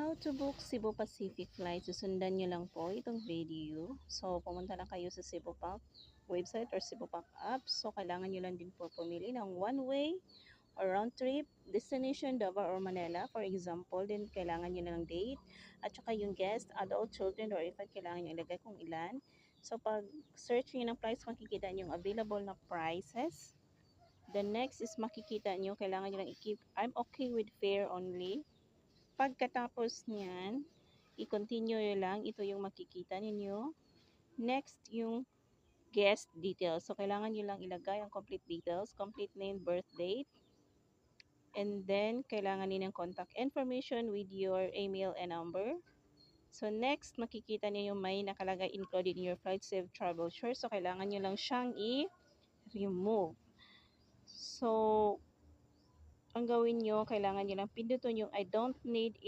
How to book Cebu Pacific flight. Susundan nyo lang po itong video. So, pumunta lang kayo sa Cebu Pac website or Cebu Pac app. So, kailangan nyo lang din po pumili ng one-way or round trip, destination Davao or Manila, for example. Then, kailangan nyo na ng date. At saka yung guest, adult, children, or infant, kailangan nyo ilagay kung ilan. So, pag search nyo ng price, makikita nyo yung available na prices. The next is makikita nyo, kailangan nyo lang i-keep, I'm okay with fare only. Pagkatapos niyan, i-continue lang. Ito yung makikita ninyo. Next, yung guest details. So, kailangan nyo lang ilagay ang complete details, complete name, birth date. And then, kailangan ninyong contact information with your email and number. So, next, makikita niyo yung may nakalagay included in your flight safe travel share. So, kailangan nyo lang siyang i-remove. So, ang gawin nyo, kailangan nyo lang pindutin yung I don't need